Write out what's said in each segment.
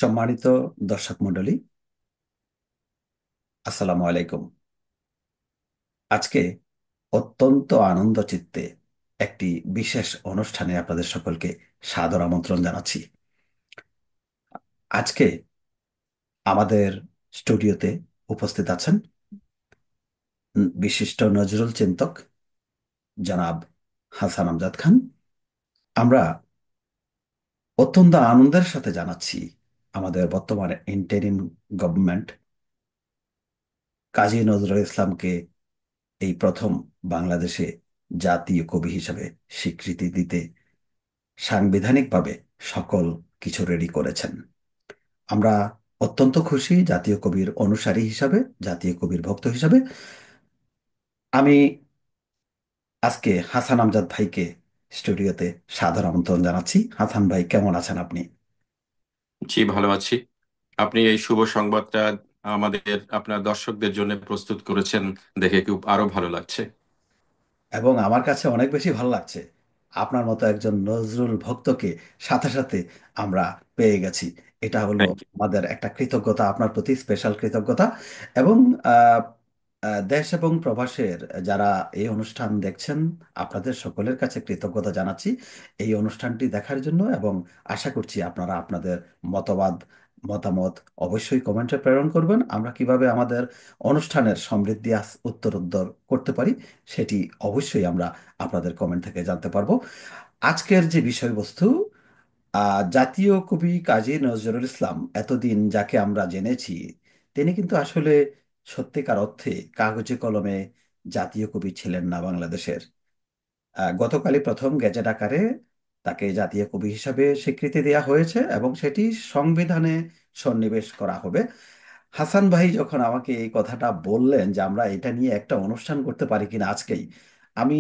সম্মানিত দর্শক মণ্ডলী, আসসালামু আলাইকুম। আজকে অত্যন্ত আনন্দ চিত্তে একটি বিশেষ অনুষ্ঠানে আপনাদের সকলকে সাদর আমন্ত্রণ জানাচ্ছি। আজকে আমাদের স্টুডিওতে উপস্থিত আছেন বিশিষ্ট নজরুল চিন্তক জনাব হাসান আমজাদ খান। আমরা অত্যন্ত আনন্দের সাথে জানাচ্ছি আমাদের বর্তমানে ইন্টারিম গভর্নমেন্ট কাজী নজরুল ইসলামকে এই প্রথম বাংলাদেশে জাতীয় কবি হিসেবে স্বীকৃতি দিতে সাংবিধানিকভাবে সকল কিছু রেডি করেছেন। আমরা অত্যন্ত খুশি জাতীয় কবির অনুসারী হিসাবে, জাতীয় কবির ভক্ত হিসাবে। আমি আজকে হাসান আমজাদ ভাইকে স্টুডিওতে সাদর আমন্ত্রণ জানাচ্ছি। হাসান ভাই, কেমন আছেন আপনি? জি, ভালো আছি। আপনি এই শুভ সংবাদটা আপনার দর্শকদের জন্য প্রস্তুত করেছেন দেখে খুব আরো ভালো লাগছে। এবং আমার কাছে অনেক বেশি ভালো লাগছে, আপনার মতো একজন নজরুল ভক্তকে সাথে সাথে আমরা পেয়ে গেছি। এটা হলো থ্যাংক ইউ। আমাদের একটা কৃতজ্ঞতা, আপনার প্রতি স্পেশাল কৃতজ্ঞতা। এবং আহ, দেশ এবং প্রবাসের যারা এই অনুষ্ঠান দেখছেন, আপনাদের সকলের কাছে কৃতজ্ঞতা জানাচ্ছি এই অনুষ্ঠানটি দেখার জন্য। এবং আশা করছি আপনারা আপনাদের মতবাদ, মতামত অবশ্যই কমেন্টে প্রেরণ করবেন। আমরা কিভাবে আমাদের অনুষ্ঠানের সমৃদ্ধি উত্তরোত্তর করতে পারি সেটি অবশ্যই আমরা আপনাদের কমেন্ট থেকে জানতে পারবো। আজকের যে বিষয়বস্তু, জাতীয় কবি কাজী নজরুল ইসলাম, এতদিন যাকে আমরা জেনেছি, তিনি কিন্তু আসলে সত্যিকার অর্থে কাগজে কলমে জাতীয় কবি ছিলেন না বাংলাদেশের। গতকালই প্রথম গেজেট আকারে তাকে জাতীয় কবি হিসাবে স্বীকৃতি দেওয়া হয়েছে এবং সেটি সংবিধানে সন্নিবেশ করা হবে। হাসান ভাই যখন আমাকে এই কথাটা বললেন যে আমরা এটা নিয়ে একটা অনুষ্ঠান করতে পারি কিনা আজকেই, আমি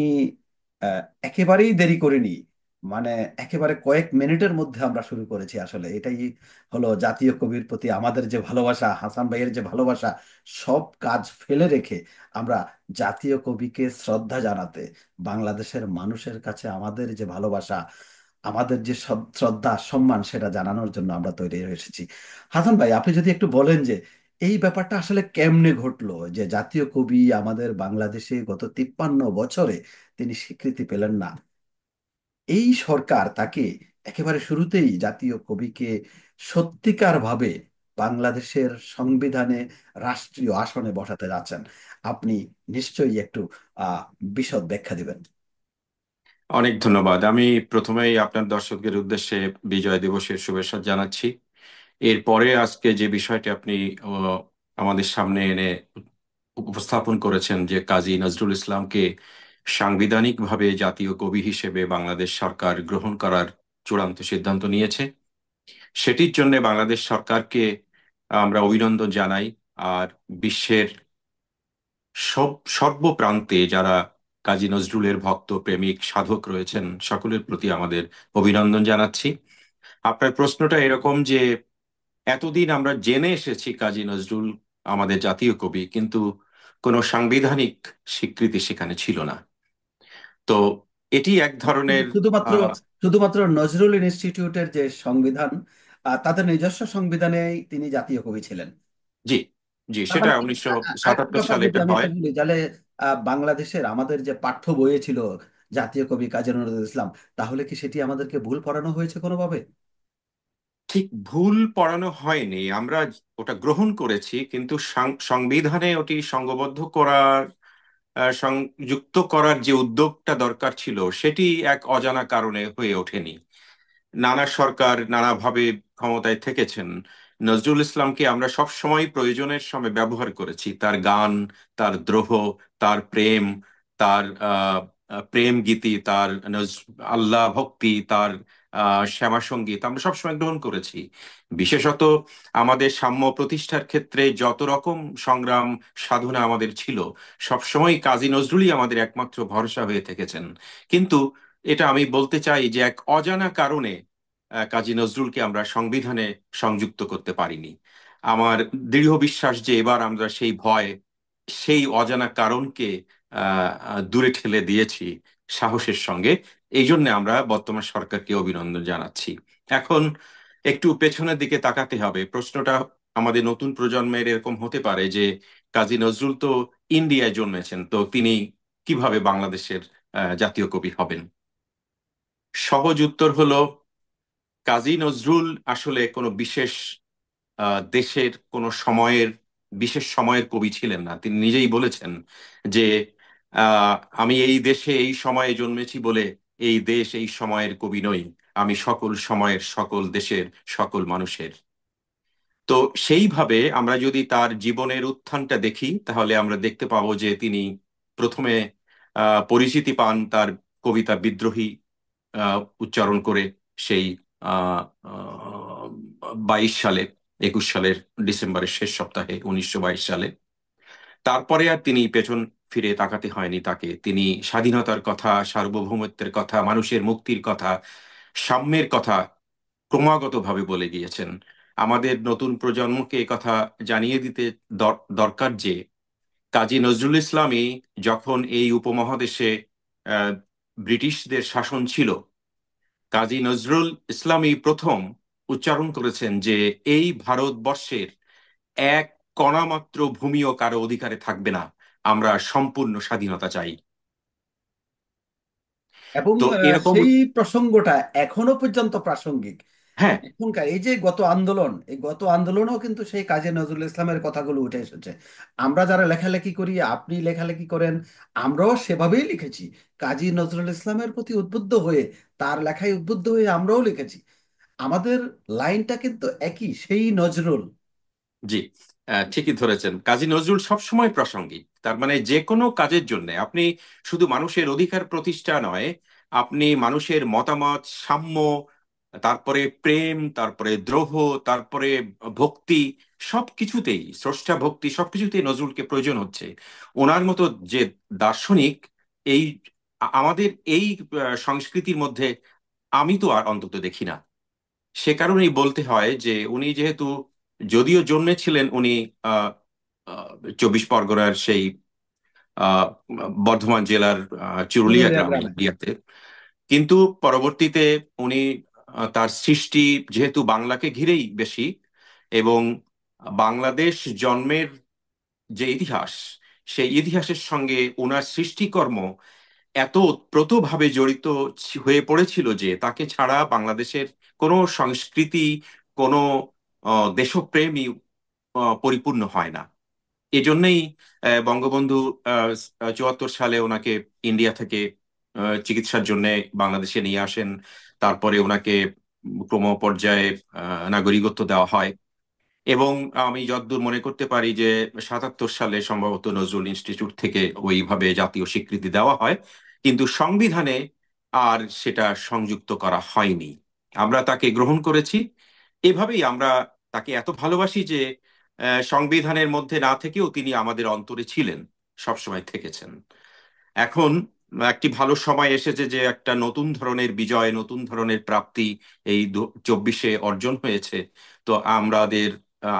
একেবারেই দেরি করিনি। মানে একেবারে কয়েক মিনিটের মধ্যে আমরা শুরু করেছি। আসলে এটাই হলো জাতীয় কবির প্রতি আমাদের যে ভালোবাসা, হাসান ভাইয়ের যে ভালোবাসা। সব কাজ ফেলে রেখে আমরা জাতীয় কবিকে শ্রদ্ধা জানাতে, বাংলাদেশের মানুষের কাছে আমাদের যে ভালোবাসা, আমাদের যে শ্রদ্ধা সম্মান, সেটা জানানোর জন্য আমরা তৈরি হয়ে এসেছি। হাসান ভাই, আপনি যদি একটু বলেন যে এই ব্যাপারটা আসলে কেমনে ঘটলো যে জাতীয় কবি আমাদের বাংলাদেশে গত 53 বছরে তিনি স্বীকৃতি পেলেন না। এই সরকার তাকে একেবারে শুরুতেই জাতীয় কবিকে সত্যিকার ভাবে বাংলাদেশের সংবিধানে রাষ্ট্রীয় আসনে বসাতে যাচ্ছেন। আপনি নিশ্চয়ই একটু আহ বিশদ ব্যাখ্যা দিবেন। অনেক ধন্যবাদ। আমি প্রথমেই আপনার দর্শকদের উদ্দেশ্যে বিজয় দিবসের শুভেচ্ছা জানাচ্ছি। এরপরে আজকে যে বিষয়টি আপনি আহ, আমাদের সামনে এনে উপস্থাপন করেছেন, যে কাজী নজরুল ইসলামকে সাংবিধানিকভাবে জাতীয় কবি হিসেবে বাংলাদেশ সরকার গ্রহণ করার চূড়ান্ত সিদ্ধান্ত নিয়েছে, সেটির জন্য বাংলাদেশ সরকারকে আমরা অভিনন্দন জানাই। আর বিশ্বের সর্বপ্রান্তে যারা কাজী নজরুলের ভক্ত, প্রেমিক, সাধক রয়েছেন, সকলের প্রতি আমাদের অভিনন্দন জানাচ্ছি। আপনার প্রশ্নটা এরকম যে এতদিন আমরা জেনে এসেছি কাজী নজরুল আমাদের জাতীয় কবি, কিন্তু কোনো সাংবিধানিক স্বীকৃতি সেখানে ছিল না। তো এটি এক ধরনের শুধুমাত্র আহ, শুধুমাত্র নজরুল ইনস্টিটিউটের যে সংবিধান, তাদের নিজস্ব সংবিধানেই তিনি জাতীয় কবি ছিলেন। জি, জি, তার সেটা মানে 1977 আরেকটা কথা সালে যদি এটা আমি হয়। এটা বলি, তাহলে বাংলাদেশের আমাদের যে পাঠ্য বইয়ে ছিল জাতীয় কবি কাজী নজরুল ইসলাম, তাহলে কি সেটি আমাদেরকে ভুল পড়ানো হয়েছে কোনোভাবে? ঠিক ভুল পড়ানো হয়নি, আমরা ওটা গ্রহণ করেছি, কিন্তু সংবিধানে ওটি সংঘবদ্ধ করার সংযুক্ত করার যে উদ্যোগটা দরকার ছিল, সেটি এক অজানা কারণে হয়ে ওঠেনি। নানা সরকার নানাভাবে ক্ষমতায় থেকেছেন। নজরুল ইসলামকে আমরা সব সময় প্রয়োজনের সময় ব্যবহার করেছি। তার গান, তার দ্রোহ, তার প্রেম, তার প্রেম গীতি, তার আল্লাহ ভক্তি, তার শ্যামা সঙ্গীত আমরা সবসময় গ্রহণ করেছি। বিশেষত আমাদের সাম্য প্রতিষ্ঠার ক্ষেত্রে যত রকম সংগ্রাম সাধনা আমাদের ছিল, সবসময় কাজী নজরুলই আমাদের একমাত্র ভরসা হয়ে থেকেছেন। কিন্তু এটা আমি বলতে চাই যে এক অজানা কারণে কাজী নজরুলকে আমরা সংবিধানে সংযুক্ত করতে পারিনি। আমার দৃঢ় বিশ্বাস যে এবার আমরা সেই ভয়, সেই অজানা কারণকে দূরে ঠেলে দিয়েছি সাহসের সঙ্গে। এই জন্য আমরা বর্তমান সরকারকে অভিনন্দন জানাচ্ছি। এখন একটু পেছনের দিকে তাকাতে হবে। প্রশ্নটা আমাদের নতুন প্রজন্মের এরকম হতে পারে যে কাজী নজরুল তো ইন্ডিয়ায় জন্মেছেন, তো তিনি কিভাবে বাংলাদেশের জাতীয় কবি হবেন? সহজ উত্তর হলো, কাজী নজরুল আসলে কোনো বিশেষ দেশের কোনো সময়ের বিশেষ সময়ের কবি ছিলেন না। তিনি নিজেই বলেছেন যে আহ, আমি এই দেশে এই সময়ে জন্মেছি বলে এই দেশ এই সময়ের কবি নই, আমি সকল সময়ের সকল দেশের সকল মানুষের। তো সেইভাবে আমরা যদি তার জীবনের উত্থানটা দেখি, তাহলে আমরা দেখতে পাবো যে তিনি প্রথমে পরিচিতি পান তার কবিতা বিদ্রোহী উচ্চারণ করে, সেই 22 সালে, 21 সালের ডিসেম্বরের শেষ সপ্তাহে 1922 সালে। তারপরে আর তিনি পেছন ফিরে তাকাতে হয়নি তাকে। তিনি স্বাধীনতার কথা, সার্বভৌমত্বের কথা, মানুষের মুক্তির কথা, সাম্যের কথা ক্রমাগতভাবে বলে গিয়েছেন। আমাদের নতুন প্রজন্মকে এ কথা জানিয়ে দিতে দরকার যে কাজী নজরুল ইসলামই যখন এই উপমহাদেশে আহ, ব্রিটিশদের শাসন ছিল, কাজী নজরুল ইসলামই প্রথম উচ্চারণ করেছেন যে এই ভারতবর্ষের এক কণা মাত্র ভূমিও কারো অধিকারে থাকবে না, আমরা সম্পূর্ণ স্বাধীনতা চাই। এবং তো এরকম, সেই প্রসঙ্গটা এখনো পর্যন্ত প্রাসঙ্গিক। হ্যাঁ, এখনকার এই যে গত আন্দোলন, এই গত আন্দোলনেও কিন্তু সেই কাজী নজরুল ইসলামের কথাগুলো উঠে এসেছে। আমরা যারা লেখালেখি করি, আপনি লেখালেখি করেন, আমরাও সেভাবেই লিখেছি। কাজী নজরুল ইসলামের প্রতি উদ্বুদ্ধ হয়ে, তার লেখায় উদ্বুদ্ধ হয়ে আমরাও লিখেছি। আমাদের লাইনটা কিন্তু একই, সেই নজরুল। জি, ঠিকই ধরেছেন। কাজী নজরুল সবসময় প্রাসঙ্গিক। তার মানে যে কোনো কাজের জন্য আপনি শুধু মানুষের অধিকার প্রতিষ্ঠা নয়, আপনি মানুষের মতামত, সাম্য, তারপরে প্রেম, তারপরে দ্রোহ, তারপরে ভক্তি, সবকিছুতেই স্রষ্টা ভক্তি, সবকিছুতেই নজরুলকে প্রয়োজন হচ্ছে। ওনার মতো যে দার্শনিক এই আমাদের এই সংস্কৃতির মধ্যে আমি তো আর অন্তত দেখি না। সে কারণেই বলতে হয় যে উনি যেহেতু, যদিও জন্মেছিলেন উনি আহ, আহ, 24 পরগনার সেই আহ, বর্ধমান জেলার চুরুলিয়া পুরুলিয়া গ্রামে গ্রামে। ইন্ডিয়াতে, কিন্তু পরবর্তীতে উনি তার সৃষ্টি যেহেতু বাংলাকে ঘিরেই বেশি, এবং বাংলাদেশ জন্মের যে ইতিহাস, সেই ইতিহাসের সঙ্গে ওনার সৃষ্টিকর্ম এত ওতপ্রোতভাবে জড়িত হয়ে পড়েছিল যে তাকে ছাড়া বাংলাদেশের কোনো সংস্কৃতি, কোনো দেশপ্রেমই পরিপূর্ণ হয় না। এজন্যই বঙ্গবন্ধু 74 সালে ওনাকে ইন্ডিয়া থেকে চিকিৎসার জন্য বাংলাদেশে নিয়ে আসেন। তারপরে ওনাকে ক্রম পর্যায়ে নাগরিকত্ব দেওয়া হয়। এবং আমি যতদূর মনে করতে পারি যে 77 সালে সম্ভবত নজরুল ইনস্টিটিউট থেকে ওইভাবে জাতীয় স্বীকৃতি দেওয়া হয়, কিন্তু সংবিধানে আর সেটা সংযুক্ত করা হয়নি। আমরা তাকে গ্রহণ করেছি। এভাবেই আমরা তাকে এত ভালোবাসি যে সংবিধানের মধ্যে না থেকেও তিনি আমাদের অন্তরে ছিলেন, সবসময় থেকেছেন। এখন একটি ভালো সময় এসেছে যে একটা নতুন ধরনের বিজয়, নতুন ধরনের প্রাপ্তি এই 24-এ অর্জন হয়েছে। তো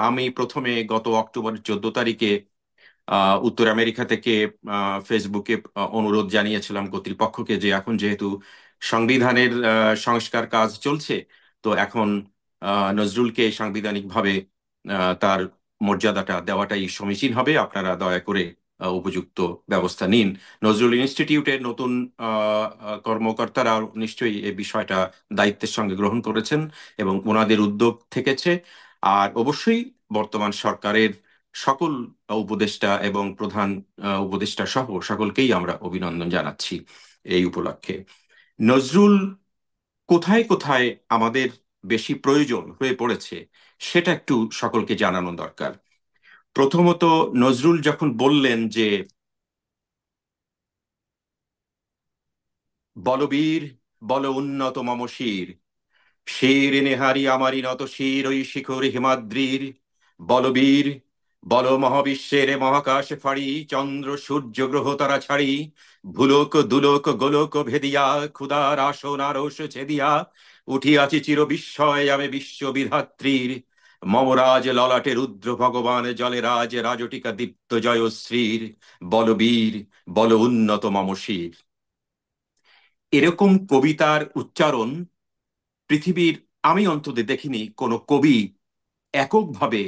আমি প্রথমে গত অক্টোবর 14 তারিখে উত্তর আমেরিকা থেকে ফেসবুকে অনুরোধ জানিয়েছিলাম কর্তৃপক্ষকে যে এখন যেহেতু সংবিধানের সংস্কার কাজ চলছে, তো এখন নজরুলকে সাংবিধানিকভাবে তার মর্যাদাটা দেওয়াটাই সমীচীন হবে, আপনারা দয়া করে উপযুক্ত ব্যবস্থা নিন। নজরুল ইনস্টিটিউটের নতুন কর্মকর্তারা নিশ্চয়ই এই বিষয়টা দায়িত্বের সঙ্গে গ্রহণ করেছেন এবং ওনাদের উদ্যোগ থেকেছে। আর অবশ্যই বর্তমান সরকারের সকল উপদেষ্টা এবং প্রধান উপদেষ্টা সহ সকলকেই আমরা অভিনন্দন জানাচ্ছি এই উপলক্ষে। নজরুল কোথায় কোথায় আমাদের বেশি প্রয়োজন হয়ে পড়েছে সেটা একটু সকলকে জানানো দরকার। প্রথমত, নজরুল যখন বললেন যে বলবীর, বল উন্নত মম শির, শির নেহারি আমারি নত শির ওই শিখর হিমাদ্রির, বলবীর, বল মহাবিশ্বের মহাকাশ ফাড়ি, চন্দ্র সূর্য গ্রহ তারা ছাড়ি, ভুলোক দুলোক গোলোক ভেদিয়া, ক্ষুদার আসন আরস ছেদিয়া, উঠিয়াছি চির বিস্ময় আমি বিশ্ব বিধাত্রীর, মমরাজ ললাটে রুদ্র ভগবান জলে রাজ রাজটিকা দীপ্ত জয়শ্রীর, বলবীর, বল উন্নত মম শির। এরকম কবিতার উচ্চারণ পৃথিবীর আমি অন্তত দেখিনি কোনো কবি এককভাবে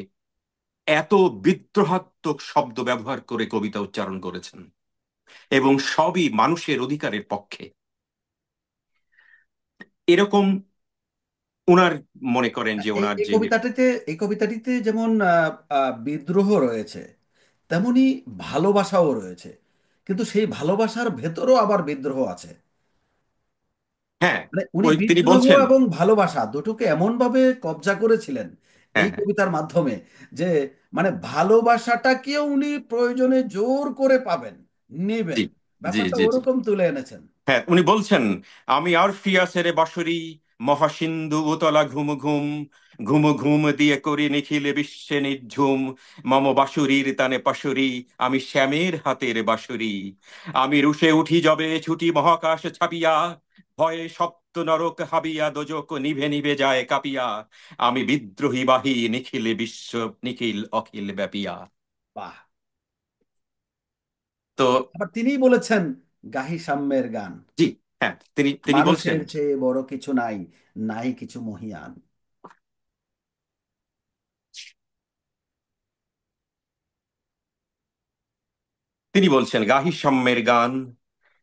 এত বিদ্রোহাত্মক শব্দ ব্যবহার করে কবিতা উচ্চারণ করেছেন, এবং সবই মানুষের অধিকারের পক্ষে। এরকম ওনার, মনে করেন যে এই ওনার এই যে, কবিতাটিতে যেমন বিদ্রোহ রয়েছে, তেমনি ভালোবাসাও রয়েছে, কিন্তু সেই ভালোবাসার ভেতরও আবার বিদ্রোহ আছে। হ্যাঁ, মানে উনি ওই তিনি বিদ্রোহ বলছেন, এবং ভালোবাসা দুটোকে এমন ভাবে কবজা করেছিলেন এই হ্যাঁ হ্যাঁ, কবিতার মাধ্যমে, যে মানে ভালোবাসাটাকেও উনি প্রয়োজনে জোর করে পাবেন, জি নেবেন, জি ব্যাপারটা জি জি, ওরকম তুলে এনেছেন। হ্যাঁ উনি বলছেন, আমি আর ফিয়াসের বাঁশরি, মহাসিন্ধু উতলা ঘুম ঘুম, ঘুম ঘুম দিয়ে করি নিখিল বিশ্বে নিঝুম, মম বাঁশুরির তানে পাশুরি, আমি শ্যামের হাতের বাঁশুরি, আমি রুষে উঠি যবে ছুটি মহাকাশ ছাপিয়া, ভয়ে সপ্ত নরক হাবিয়া দোজক নিভে নিভে যায় কাঁপিয়া, আমি বিদ্রোহী বাহী নিখিল বিশ্ব, নিখিল অখিল ব্যাপিয়া। বাহ! তো আবার তিনিই বলেছেন, গাহি সাম্যের গান, জি, হ্যাঁ তিনি তিনি বলছেন, মানুষের চেয়ে বড় কিছু নাই, নাই কিছু মহিয়ান। গাহি সাম্যের গান,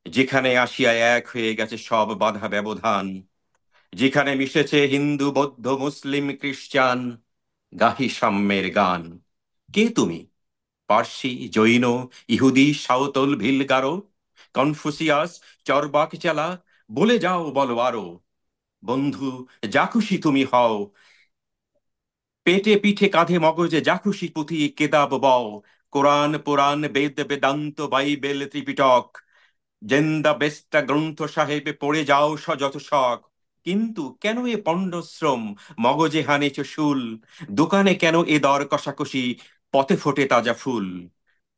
যেখানে আসিয়া এক হয়ে গেছে সব বাধা ব্যবধান, যেখানে মিশেছে হিন্দু বৌদ্ধ মুসলিম খ্রিস্টান, গাহি সাম্যের গান। কে তুমি? পার্সি, জৈন, ইহুদি, সাঁওতাল, ভিল, গারো, কনফুসিয়াস, চরবাক চালা, বলে যাও বলো আরো, বন্ধু যা খুশি তুমি হও, পেটে পিঠে কাঁধে মগজে যা খুশি পুঁথি কেতাব বও, কোরআন পুরাণ বেদ বেদান্ত বাইবেল ত্রিপিটক, জেন্দা বেস্তা গ্রন্থ সাহেবে পড়ে যাও যত শখ। কিন্তু কেন এ পণ্ডশ্রম, মগজে হানেছ শুল, দোকানে কেন এ দর কষাকষি, পথে ফোটে তাজা ফুল,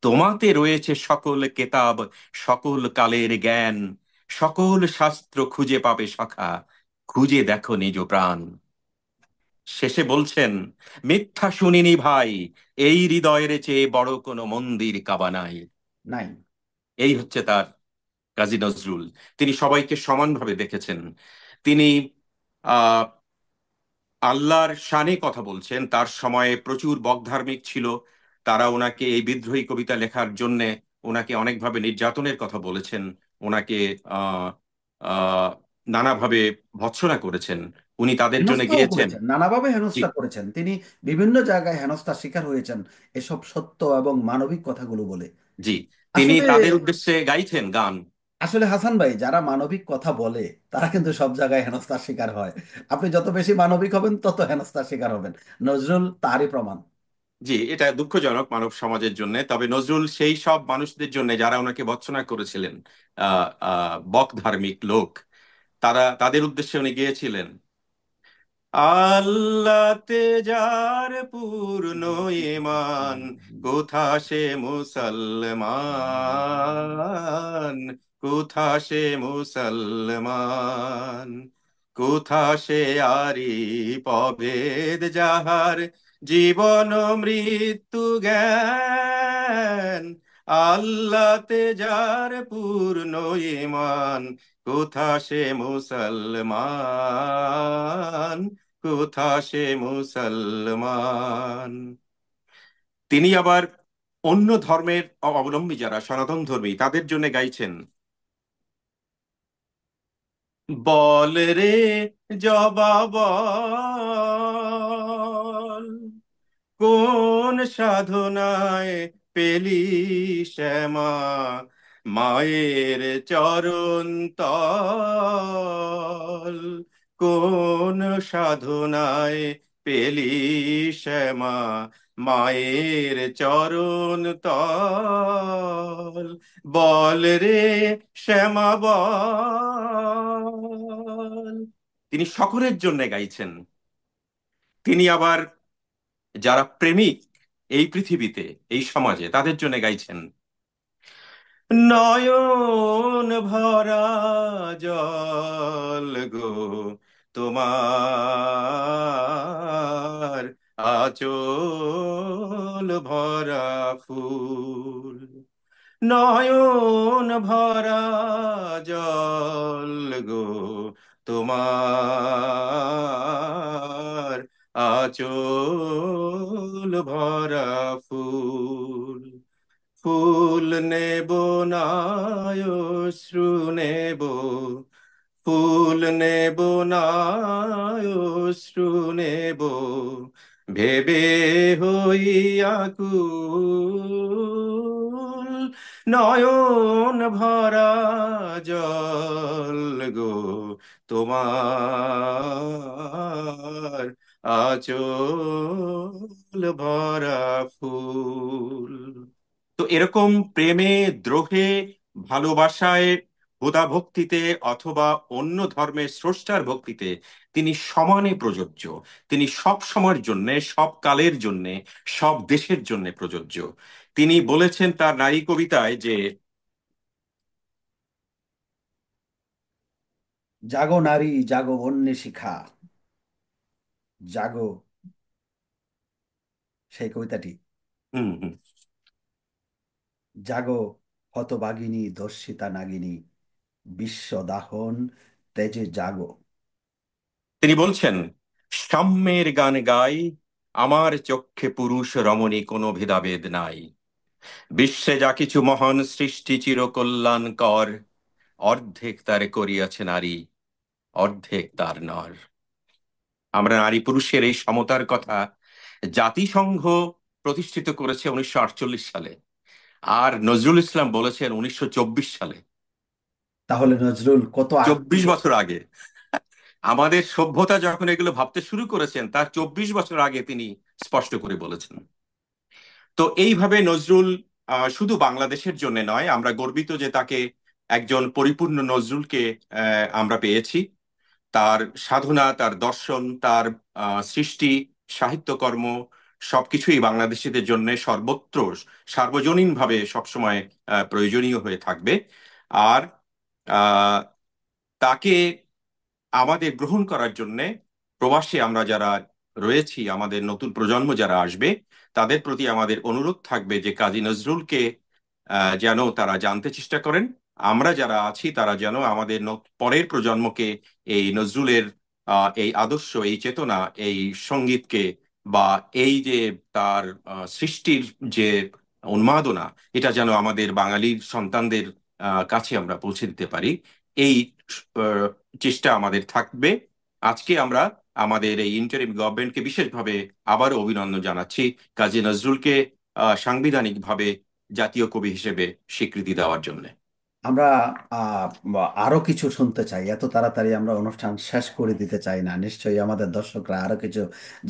তোমাতে রয়েছে সকল কেতাব, সকল কালের জ্ঞান, সকল শাস্ত্র খুঁজে পাবে সখা, খুঁজে দেখো নিজ প্রাণ। শেষে বলছেন, মিথ্যা শুনিনি ভাই, এই হৃদয়ের চেয়ে বড় কোনো মন্দির কাবা নাই। নাই। এই হচ্ছে তার কাজী নজরুল। তিনি সবাইকে সমানভাবে দেখেছেন। তিনি আহ আল্লাহর শানে কথা বলছেন। তার সময়ে প্রচুর বকধার্মিক ছিল, তারা ওনাকে এই বিদ্রোহী কবিতা লেখার জন্যে ওনাকে অনেকভাবে নির্যাতনের কথা বলেছেন, ওনাকে আহ আহ নানাভাবে ভৎসনা করেছেন। উনি তাদের জন্য হেনস্থাও গিয়েছেন। করেছেন, নানাভাবে জি হেনস্থা করেছেন তিনি, বিভিন্ন জায়গায় হেনস্থার শিকার হয়েছেন এসব সত্য এবং মানবিক কথাগুলো বলে। জি, তিনি আসলে তাদের উদ্দেশ্যে গাইছেন গান। আসলে হাসান ভাই, যারা মানবিক কথা বলে তারা কিন্তু সব জায়গায় হেনস্থার শিকার হয়। আপনি যত বেশি মানবিক হবেন তত হেনস্থার শিকার হবেন। নজরুল তারই প্রমাণ। জি, এটা দুঃখজনক মানব সমাজের জন্য। তবে নজরুল সেই সব মানুষদের জন্য যারা ওনাকে ভৎসনা করেছিলেন, বক ধার্মিক লোক, তাদের উদ্দেশ্যে উনি গিয়েছিলেন, আল্লাহতে যার পূর্ণ ঈমান, কোথা সে মুসলমান, কোথা সে মুসলমান, কোথা সে আরিফ অভেদ যাহার, জীবন মৃত্যু জ্ঞান, আল্লাহতে যার পূর্ণ ঈমান, কোথা সে মুসলমান, কোথা সে মুসলমান। তিনি আবার অন্য ধর্মের অবলম্বী যারা সনাতন ধর্মী তাদের জন্য গাইছেন, বল রে জবা বল, কোন সাধনায় পেলি শ্যামা, মায়ের চরণ তল, কোন সাধনায় পেলি শ্যামা, মায়ের চরণ তল, বল রে শ্যামা বল। তিনি সকলের জন্য গাইছেন। তিনি আবার যারা প্রেমিক এই পৃথিবীতে, এই সমাজে, তাদের জন্য গাইছেন, নয়ন ভরা জল গো তোমার, আঁচল ভরা ফুল, নয়ন ভরা জল গো তোমার, আঁচল ভরা ফুল, ফুল নেব না অশ্রু নেব, ফুল নেব না অশ্রু নেব, ভেবে হইয়া কুল, নয়ন ভরা জল গো তোমার আঁচল ভরা ফুল। তো এরকম প্রেমে, দ্রোহে, ভালোবাসায়, খোদা ভক্তিতে অথবা অন্য ধর্মের স্রষ্টার ভক্তিতে তিনি সমানে প্রযোজ্য। তিনি সব সময়ের জন্য, সব কালের জন্য, সব দেশের জন্য প্রযোজ্য। তিনি বলেছেন তার নারী কবিতায় যে জাগো নারী জাগো বন্যে শিখা, জাগো, সেই কবিতাটি। হুম হুম, জাগো হতভাগিনী দর্শিতা নাগিনী, বিশ্ব দাহন তেজে জাগো। তিনি বলছেন, সাম্যের গান গাই, আমার চক্ষে পুরুষ রমণী কোনো ভেদাভেদ নাই। বিশ্বে যা কিছু মহান সৃষ্টি চিরকল্যাণকর, অর্ধেক তারে করিয়াছে নারী, অর্ধেক তার নর। আমরা নারী পুরুষের এই সমতার কথা জাতিসংঘ প্রতিষ্ঠিত করেছে 1948 সালে, আর নজরুল ইসলাম বলেছেন 1924 সালে। তাহলে নজরুল কত আগ 24 বছর আগে আমাদের সভ্যতা যখন এগুলো ভাবতে শুরু করেছেন, তার 24 বছর আগে তিনি স্পষ্ট করে বলেছেন। তো এইভাবে নজরুল শুধু বাংলাদেশের জন্য নয়, আমরা গর্বিত যে তাকে, একজন পরিপূর্ণ নজরুলকে আমরা পেয়েছি। তার সাধনা, তার দর্শন, তার সৃষ্টি, সাহিত্যকর্ম সবকিছুই বাংলাদেশিদের জন্য সর্বত্র সার্বজনীনভাবে সবসময় প্রয়োজনীয় হয়ে থাকবে। আর আহ, তাকে আমাদের গ্রহণ করার জন্য প্রবাসী আমরা যারা রয়েছি, আমাদের নতুন প্রজন্ম যারা আসবে, তাদের প্রতি আমাদের অনুরোধ থাকবে যে কাজী নজরুলকে যেন তারা জানতে চেষ্টা করেন। আমরা যারা আছি তারা যেন আমাদের পরের প্রজন্মকে এই নজরুলের এই আদর্শ, এই চেতনা, এই সঙ্গীতকে, বা এই যে তার সৃষ্টির যে উন্মাদনা, এটা যেন আমাদের বাঙালির সন্তানদের কাছে আমরা পৌঁছে দিতে পারি। এই আহ, চেষ্টা আমাদের থাকবে। আজকে আমরা আমাদের এই ইন্টারিম গভর্নমেন্টকে বিশেষভাবে আবারও অভিনন্দন জানাচ্ছি কাজী নজরুলকে সাংবিধানিকভাবে জাতীয় কবি হিসেবে স্বীকৃতি দেওয়ার জন্য। আমরা আরো কিছু শুনতে চাই, এত তাড়াতাড়ি আমরা অনুষ্ঠান শেষ করে দিতে চাই না। নিশ্চয়ই আমাদের দর্শকরা আরো কিছু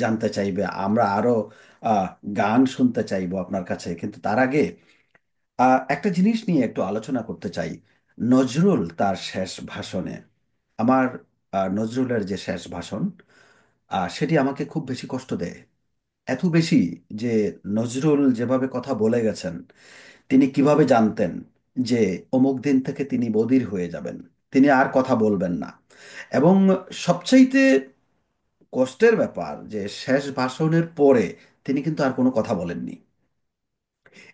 জানতে চাইবে, আমরা আরো আহ, গান শুনতে চাইবো আপনার কাছে। কিন্তু তার আগে একটা জিনিস নিয়ে একটু আলোচনা করতে চাই। নজরুল তার শেষ ভাষণে, আমার নজরুলের যে শেষ ভাষণ, সেটি আমাকে খুব বেশি কষ্ট দেয়। এত বেশি যে নজরুল যেভাবে কথা বলে গেছেন, তিনি কিভাবে জানতেন যে অমুক দিন থেকে তিনি বধির হয়ে যাবেন, তিনি আর কথা বলবেন না। এবং সবচাইতে কষ্টের ব্যাপার যে শেষ ভাষণের পরে তিনি কিন্তু আর কোনো কথা বলেননি।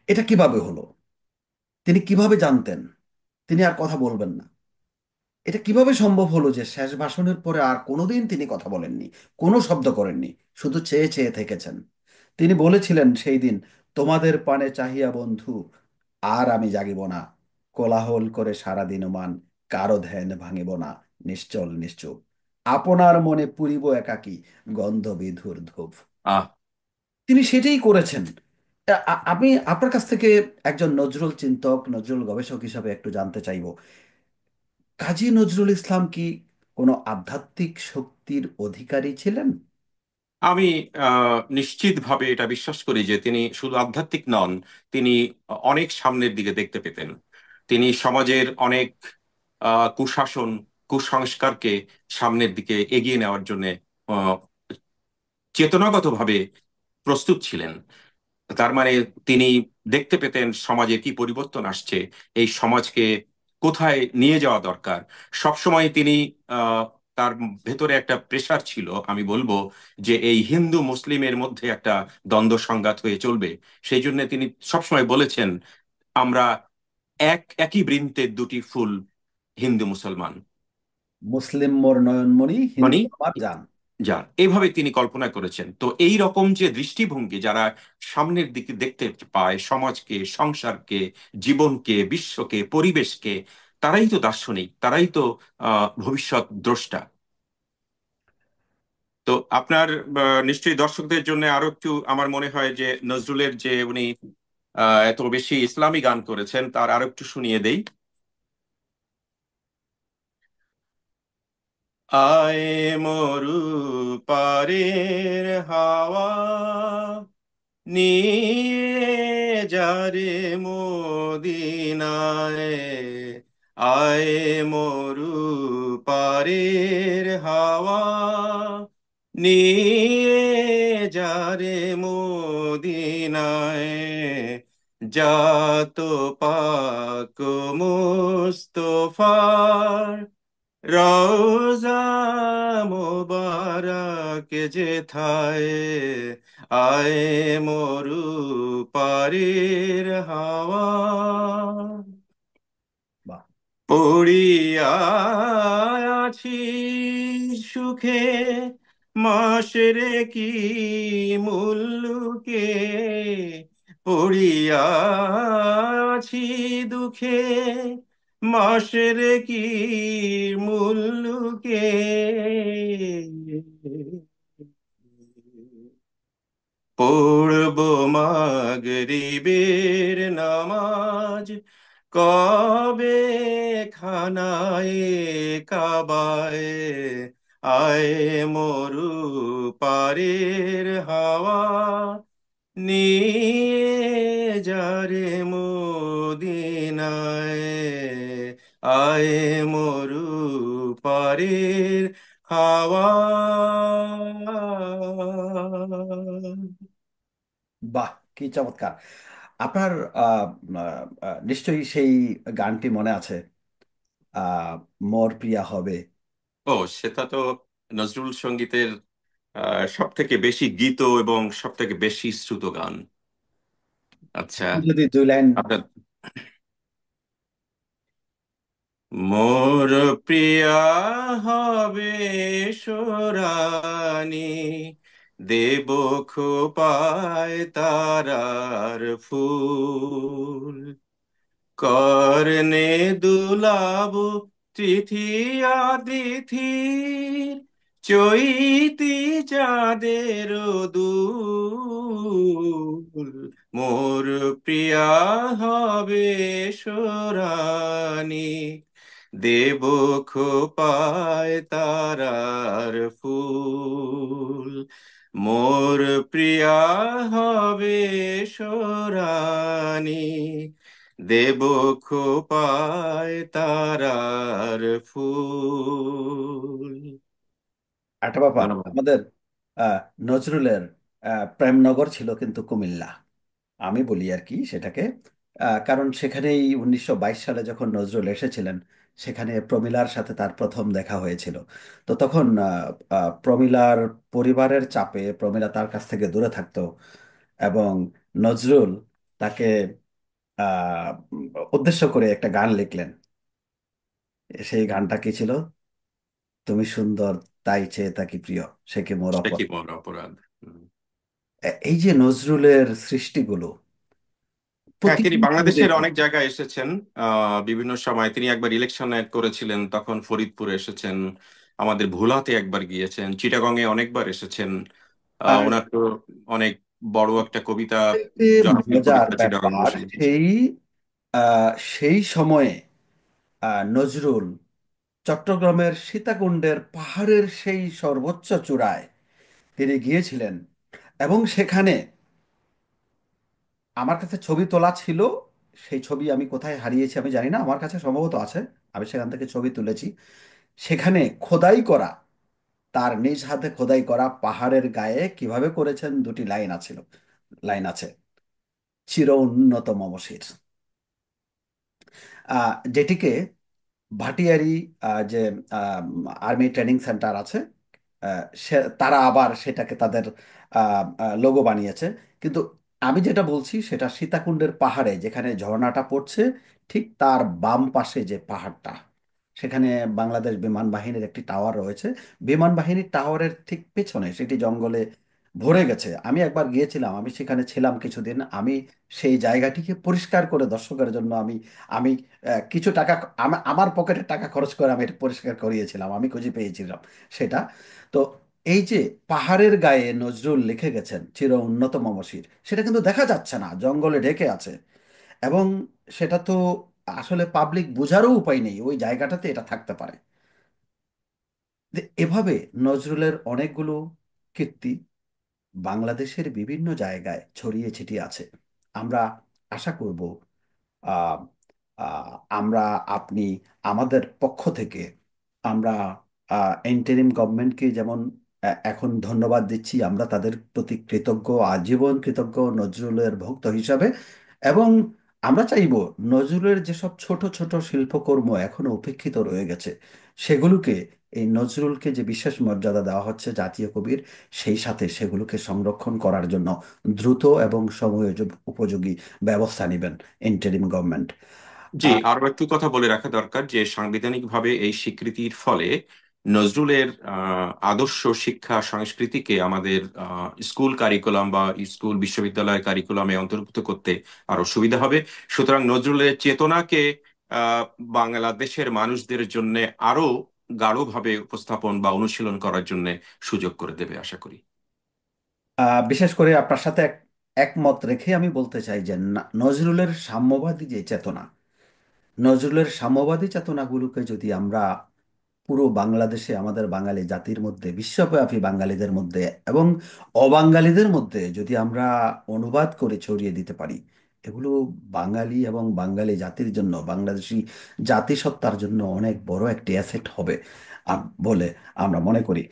এটা কিভাবে হলো? তিনি কিভাবে জানতেন তিনি আর কথা বলবেন না? এটা কিভাবে সম্ভব হলো যে শেষ ভাষণের পরে আর কোনোদিন তিনি কথা বলেননি, কোনো শব্দ করেননি, শুধু চেয়ে চেয়ে থেকেছেন? তিনি বলেছিলেন সেই দিন, তোমাদের পানে চাহিয়া বন্ধু, আর আমি জাগিব না, কোলাহল করে সারাদিন মান, কারো ধ্যান ভাঙিব না, নিশ্চল নিশ্চুপ, আপনার মনে পুরিব একাকী, গন্ধ বিধুর ধূপ। আহ তিনি সেটাই করেছেন। আমি আপনার কাছ থেকে একজন নজরুল চিন্তক, নজরুল গবেষক হিসাবে একটু জানতে চাইব, কাজী নজরুল ইসলাম কি কোনো আধ্যাত্মিক শক্তির অধিকারী ছিলেন? আমি নিশ্চিতভাবে এটা বিশ্বাস করি যে তিনি শুধু আধ্যাত্মিক নন, তিনি অনেক সামনের দিকে দেখতে পেতেন। তিনি সমাজের অনেক কুশাসন, কুসংস্কারকে সামনের দিকে এগিয়ে নেওয়ার জন্য আহ, চেতনাগতভাবে প্রস্তুত ছিলেন। তার মানে তিনি দেখতে পেতেন সমাজে কি পরিবর্তন আসছে, এই সমাজকে কোথায় নিয়ে যাওয়া দরকার। সবসময় তিনি আহ, তার ভেতরে একটা প্রেশার ছিল, আমি বলবো, যে এই হিন্দু মুসলিমের মধ্যে একটা দ্বন্দ্ব সংঘাত হয়ে চলবে। সেই জন্য তিনি সবসময় বলেছেন, আমরা একই বৃন্তের দুটি ফুল, হিন্দু মুসলমান। মুসলিম মোর নয়নমণি, মানে হিন্দু আমার জান। যান, এইভাবে তিনি কল্পনা করেছেন। তো এই রকম যে দৃষ্টিভঙ্গি, যারা সামনের দিকে দেখতে পায় সমাজকে, সংসারকে, জীবনকে, বিশ্বকে, পরিবেশকে, তারাই তো দার্শনিক, তারাই তো ভবিষ্যৎ দ্রষ্টা। তো আপনার নিশ্চয়ই দর্শকদের জন্য আরো একটু, আমার মনে হয় যে নজরুলের যে উনি এত বেশি ইসলামী গান করেছেন, তার আরো একটু শুনিয়ে দেই। আয় মরু পারের হাওয়া, নিয়ে যারে মদিনায়। আয় মরু পারের হাওয়া, নিয়ে যারে মদিনায়। জাত পাক মুস্তফার রওজা মোবারক যেথায়। আয় মরু পারের হাওয়া, বাহ। পড়িয়া আছি সুখে, মাসরে কি মুল্লুকে। পড়িয়া আছি দুঃখে, মাসরে কি মুল্লুকে। পড়ব মাগরিবের নামাজ, কবে খানায় কাবায়। আয় মরু পারের হাওয়া, নিয়ে যারে মদিনায়। আয় মরু পারের হাওয়া। বাহ, কি চমৎকার! আপনার নিশ্চয়ই সেই গানটি মনে আছে, আহ, মোর প্রিয়া হবে। ও, সেটা তো নজরুল সঙ্গীতের সব থেকে বেশি গীত এবং সব থেকে বেশি শ্রুত গান। আচ্ছা, যদি দুই লাইন। আপনার মোর প্রিয়া হবে সোরানি, দেব খোপায় তারার ফুল। কর্ণে দুলাব তৃতীয়া তিথির, চৈতি চাঁদের দুল। মোর প্রিয়া হবে সোরানি, দেব খোপায় তারার ফুল। মোর প্রিয়া হবে সোরানি, দেব খোপায় তারার ফুল। একটা ব্যাপার, ধন্যবাদ। আমাদের আহ, নজরুলের প্রেমনগর ছিল কিন্তু কুমিল্লা। আমি বলি আর কি সেটাকে, কারণ সেখানেই 1922 সালে যখন নজরুল এসেছিলেন, সেখানে প্রমিলার সাথে তার প্রথম দেখা হয়েছিল। তো তখন প্রমিলার পরিবারের চাপে প্রমিলা তার কাছ থেকে দূরে থাকতো, এবং নজরুল তাকে আহ, উদ্দেশ্য করে একটা গান লিখলেন। সেই গানটা কি ছিল? তুমি সুন্দর, তাই চেয়ে তাকি প্রিয়, সে কি মোর সে কি অপরাধ। বড় অপরাধ। এই যে নজরুলের সৃষ্টিগুলো হ্যাঁ, তিনি প্রতিদিন আমাদের। বাংলাদেশের অনেক জায়গায় এসেছেন। বিভিন্ন সময় তিনি একবার ইলেকশনে করেছিলেন, তখন ফরিদপুরে এসেছেন। আমাদের ভোলাতে একবার গিয়েছেন, চিটাগং এ অনেকবার এসেছেন। ওনার তো অনেক বড় একটা কবিতা, সবচেয়ে জনপ্রিয় মজার কবিতা চিটাগং ব্যাপার, বিশ্ববিদ্যালয়। সেই সময়ে নজরুল চট্টগ্রামের সীতাকুণ্ডের পাহাড়ের সেই সর্বোচ্চ চূড়ায় তিনি গিয়েছিলেন, এবং সেখানে আমার কাছে ছবি তোলা ছিল। সেই ছবি আমি কোথায় হারিয়েছি আমি জানি না, আমার কাছে সম্ভবত আছে। আমি সেখান থেকে ছবি তুলেছি। সেখানে খোদাই করা, তার নিজ হাতে খোদাই করা পাহাড়ের গায়ে কিভাবে করেছেন দুটি লাইন আছে। লাইন আছে, চির উন্নত মমশির, যেটিকে ভাটিয়ারি যে আর্মি ট্রেনিং সেন্টার আছে, তারা আবার সেটাকে তাদের লোগো বানিয়েছে। কিন্তু আমি যেটা বলছি সেটা সীতাকুণ্ডের পাহাড়ে যেখানে ঝর্ণাটা পড়ছে, ঠিক তার বাম পাশে যে পাহাড়টা, সেখানে বাংলাদেশ বিমান বাহিনীর একটি টাওয়ার রয়েছে। বিমান বাহিনীর টাওয়ারের ঠিক পেছনে সেটি জঙ্গলে ভরে গেছে। আমি একবার গিয়েছিলাম, আমি সেখানে ছিলাম কিছুদিন। আমি সেই জায়গাটিকে পরিষ্কার করে দর্শকের জন্য আমি আমি কিছু টাকা, আমার পকেটের টাকা খরচ করে আমি এটা পরিষ্কার করিয়েছিলাম, আমি খুঁজে পেয়েছিলাম সেটা। তো এই যে পাহাড়ের গায়ে নজরুল লিখে গেছেন চির উন্নত মমশির, সেটা কিন্তু দেখা যাচ্ছে না, জঙ্গলে ঢেকে আছে। এবং সেটা তো আসলে পাবলিক বোঝারও উপায় নেই ওই জায়গাটাতে এটা থাকতে পারে। এভাবে নজরুলের অনেকগুলো কীর্তি বাংলাদেশের বিভিন্ন জায়গায় ছড়িয়ে ছিটিয়ে আছে। আমরা আশা করব আহ, আমরা, আপনি, আমাদের পক্ষ থেকে আমরা ইন্টারিম গভর্নমেন্টকে যেমন এখন ধন্যবাদ দিচ্ছি, আমরা তাদের প্রতি কৃতজ্ঞ, আজীবন কৃতজ্ঞ নজরুলের ভক্ত হিসাবে। এবং আমরা চাইব নজরুলের যেসব ছোট ছোট শিল্পকর্ম এখনো উপেক্ষিত রয়ে গেছে, সেগুলোকে, এই নজরুলকে যে বিশেষ মর্যাদা দেওয়া হচ্ছে জাতীয় কবির, সেই সাথে সেগুলোকে সংরক্ষণ করার জন্য দ্রুত এবং সময় উপযোগী ব্যবস্থা নেবেন ইন্টারিম গভর্নমেন্ট। জি, আরো একটু কথা বলে রাখা দরকার যে সাংবিধানিকভাবে এই স্বীকৃতির ফলে নজরুলের আদর্শ শিক্ষা সংস্কৃতিকে আমাদের স্কুল কারিকুলাম বা স্কুল বিশ্ববিদ্যালয় কারিকুলামে অন্তর্ভুক্ত করতে আরো সুবিধা হবে। সুতরাং নজরুলের চেতনাকে আহ, বাংলাদেশের মানুষদের জন্য আরো গাঢ়ভাবে উপস্থাপন বা অনুশীলন করার জন্য সুযোগ করে দেবে আশা করি। বিশেষ করে আপনার সাথে একমত রেখে আমি বলতে চাই যে নজরুলের সাম্যবাদী যে চেতনা, নজরুলের সাম্যবাদী চেতনাগুলোকে যদি আমরা পুরো বাংলাদেশে, আমাদের বাঙালি জাতির মধ্যে, বিশ্বব্যাপী বাঙালিদের মধ্যে এবং অবাঙালিদের মধ্যে যদি আমরা অনুবাদ করে ছড়িয়ে দিতে পারি, এগুলো বাঙালি এবং বাঙালি জাতির জন্য, বাংলাদেশি জাতিসত্তার জন্য অনেক বড় একটি অ্যাসেট হবে বলে আমরা মনে করি।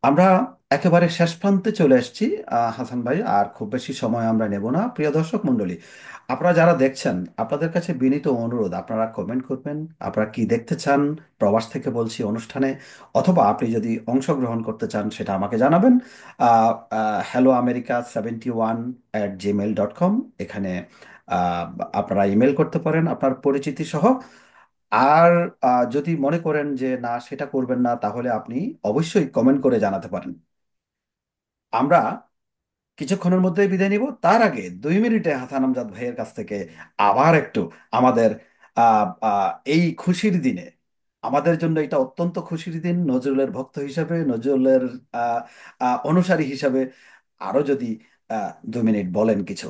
আমরা একেবারে শেষ প্রান্তে চলে এসেছি হাসান ভাই, আর খুব বেশি সময় আমরা নেব না। প্রিয় দর্শক মণ্ডলী, আপনারা যারা দেখছেন, আপনাদের কাছে বিনীত অনুরোধ, আপনারা কমেন্ট করবেন আপনারা কি দেখতে চান প্রবাস থেকে বলছি অনুষ্ঠানে, অথবা আপনি যদি অংশগ্রহণ করতে চান সেটা আমাকে জানাবেন। হ্যালো আমেরিকা 71@gmail.com, এখানে আহ, আপনারা ইমেল করতে পারেন আপনার পরিচিতি সহ। আর যদি মনে করেন যে না সেটা করবেন না, তাহলে আপনি অবশ্যই কমেন্ট করে জানাতে পারেন। আমরা কিছুক্ষণের মধ্যেই বিদায় নিব, তার আগে 2 মিনিটে হাসান আমজাদ ভাইয়ের কাছ থেকে আবার একটু আমাদের এই খুশির দিনে, আমাদের জন্য এটা অত্যন্ত খুশির দিন নজরুলের ভক্ত হিসাবে, নজরুলের আহ, অনুসারী হিসাবে, আরো যদি 2 মিনিট বলেন কিছু।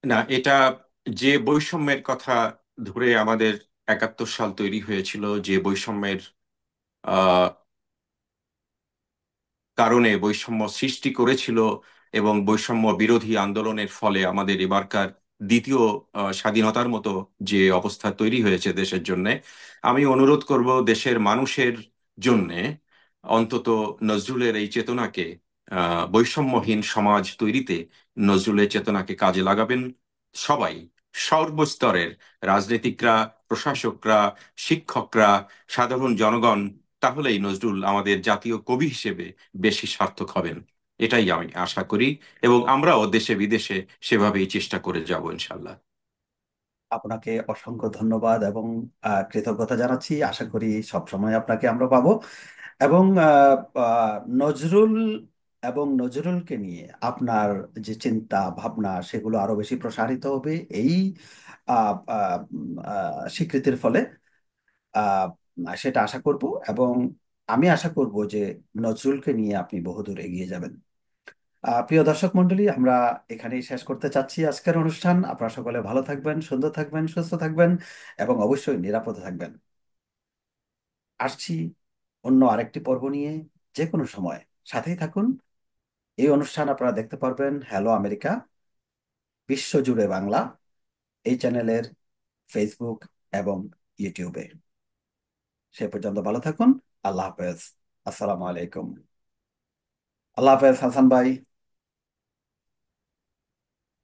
না, এটা যে বৈষম্যের কথা ধরে আমাদের 71 সাল তৈরি হয়েছিল, যে বৈষম্যের কারণে বৈষম্য সৃষ্টি করেছিল এবং বৈষম্য বিরোধী আন্দোলনের ফলে আমাদের এবারকার দ্বিতীয় স্বাধীনতার মতো যে অবস্থা তৈরি হয়েছে দেশের জন্য, আমি অনুরোধ করব দেশের মানুষের জন্যে অন্তত নজরুলের এই চেতনাকে, বৈষম্যহীন সমাজ তৈরিতে নজরুলের চেতনাকে কাজে লাগাবেন সবাই, সর্বস্তরের রাজনীতিকরা, প্রশাসকরা, শিক্ষকরা, সাধারণ জনগণ। তাহলেই নজরুল আমাদের জাতীয় কবি হিসেবে বেশি সার্থক হবেন, এটাই আমি আশা করি। এবং আমরাও দেশে বিদেশে সেভাবেই চেষ্টা করে যাব ইনশাল্লাহ। আপনাকে অসংখ্য ধন্যবাদ এবং কৃতজ্ঞতা জানাচ্ছি। আশা করি সব সময় আপনাকে আমরা পাবো। এবং নজরুল এবং নজরুলকে নিয়ে আপনার যে চিন্তা ভাবনা, সেগুলো আরো বেশি প্রসারিত হবে এই স্বীকৃতির ফলে। আহ, সেটা আশা করব। এবং আমি আশা করব যে নজরুলকে নিয়ে আপনি বহুদূর এগিয়ে যাবেন। প্রিয় দর্শক মণ্ডলী, আমরা এখানেই শেষ করতে চাচ্ছি আজকের অনুষ্ঠান। আপনারা সকলে ভালো থাকবেন, সুন্দর থাকবেন, সুস্থ থাকবেন এবং অবশ্যই নিরাপদে থাকবেন। আসছি অন্য আরেকটি পর্ব নিয়ে, যে কোনো সময় সাথেই থাকুন। এই অনুষ্ঠান আপনারা দেখতে পারবেন হ্যালো আমেরিকা বিশ্বজুড়ে বাংলা এই চ্যানেলের ফেসবুক এবং ইউটিউবে। সে পর্যন্ত ভালো থাকুন। আল্লাহ হাফেজ। আসসালামু আলাইকুম। আল্লাহ হাফেজ হাসান ভাই।